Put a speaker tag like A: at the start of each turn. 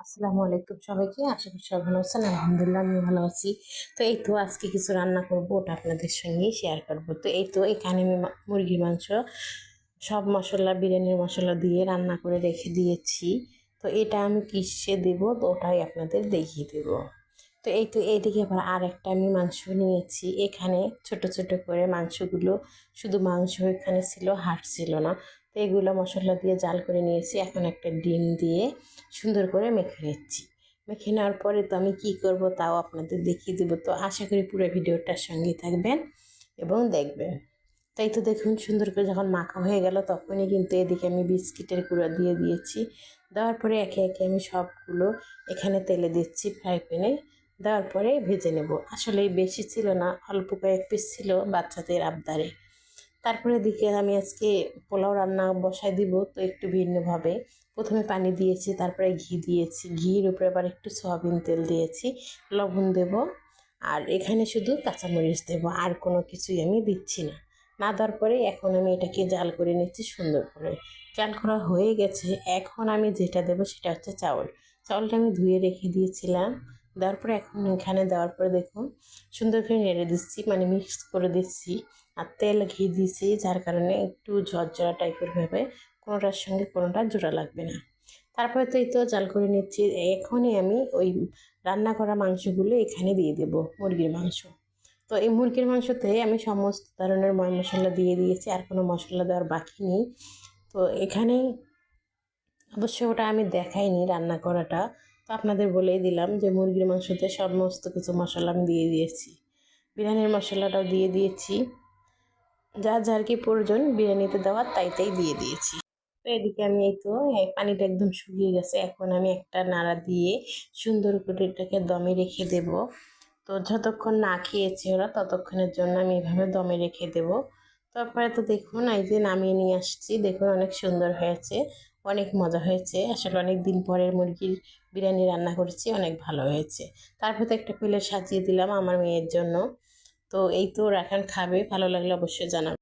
A: আসসালামু আলাইকুম সবাইকে। আশা করি সবাই ভালো আছেন। আলহামদুলিল্লাহ আমি ভালো আছি। তো এই তো আজকে কিছু রান্না করব, ওটা আপনাদের সঙ্গে শেয়ার করব। তো এই তো এখানে আমি মুরগির মাংস সব মশলা, বিরিয়ানির মশলা দিয়ে রান্না করে রেখে দিয়েছি। তো এটা আমি কিসে দেব, তো ওটাই আপনাদের দেখিয়ে দেব। তো এই তো এইদিকে আবার আর একটা আমি মাংস নিয়েছি। এখানে ছোট ছোট করে মাংসগুলো, শুধু মাংস এখানে ছিল, হাড় ছিল না। তো এগুলো মশলা দিয়ে জাল করে নিয়েছি। এখন একটা ডিম দিয়ে সুন্দর করে মেখে নিচ্ছি। মেখে নেওয়ার পরে তো আমি কি করব তাও আপনাদের দেখিয়ে দেবো। তো আশা করি পুরো ভিডিওটার সঙ্গে থাকবেন এবং দেখবেন। তাই তো দেখুন, সুন্দর করে যখন মাখা হয়ে গেল তখনই কিন্তু এদিকে আমি বিস্কিটের গুঁড়া দিয়ে দিয়েছি। দেওয়ার পরে একে একে আমি সবগুলো এখানে তেলে দিচ্ছি ফ্রাই প্যানে। দেওয়ার পরে ভেজে নেব। আসলে বেশি ছিল না, অল্প কয়েক পিস ছিল বাচ্চাদের আবদারে। তারপরে এদিকে আমি আজকে পোলাও রান্না বসাই দিব। তো একটু ভিন্নভাবে প্রথমে পানি দিয়েছি, তারপরে ঘি দিয়েছি, ঘির উপরে আবার একটু সয়াবিন তেল দিয়েছি, লবণ দেব, আর এখানে শুধু কাঁচামরিচ দেব, আর কোনো কিছুই আমি দিচ্ছি না। না দেওয়ার পরে এখন আমি এটাকে জাল করে নিচ্ছি সুন্দর করে। জাল করা হয়ে গেছে। এখন আমি যেটা দেবো সেটা হচ্ছে চাউল। চাউলটা আমি ধুয়ে রেখে দিয়েছিলাম। দেওয়ার পরে এখন এখানে দেওয়ার পরে দেখুন সুন্দর করে নেড়ে দিচ্ছি, মানে মিক্স করে দিচ্ছি। আর তেল ঘি দিয়েছি, যার কারণে একটু ঝরঝরা টাইপের হবে, কোনোটার সঙ্গে কোনোটা জোড়া লাগবে না। তারপরে তো এই তো জাল করে নিচ্ছি। এখনই আমি ওই রান্না করা মাংসগুলো এখানে দিয়ে দেব, মুরগির মাংস। তো এই মুরগির মাংসতে আমি সমস্ত ধরনের মশলা দিয়ে দিয়েছি, আর কোনো মশলা দেওয়ার বাকি নেই। তো এখানে অবশ্য ওটা আমি দেখাইনি রান্না করাটা, তো আপনাদের বলেই দিলাম যে মুরগির মাংসতে সমস্ত কিছু মশলা আমি দিয়ে দিয়েছি। বিরিয়ানির মশলাটাও দিয়ে দিয়েছি, যা যার কি প্রয়োজন বিরিয়ানিতে দেওয়ার তাই তাই দিয়ে দিয়েছি। তো এদিকে আমি এই তো এই পানিটা একদম শুকিয়ে গেছে। এখন আমি একটা নাড়া দিয়ে সুন্দর করে এটাকে দমে রেখে দেব। তো যতক্ষণ না খেয়েছে ওরা ততক্ষণের জন্য আমি এভাবে দমে রেখে দেব। তারপরে তো দেখুন এই যে নামিয়ে নিয়ে আসছি, দেখুন অনেক সুন্দর হয়েছে, অনেক মজা হয়েছে। আসলে অনেক দিন পরের মুরগির বিরিয়ানি রান্না করেছি, অনেক ভালো হয়েছে। তারপর তো একটা প্লেট সাজিয়ে দিলাম আমার মেয়ের জন্য। তো এই তো ওরা এখন খাবে, ভালো লাগলে অবশ্যই জানাবেন।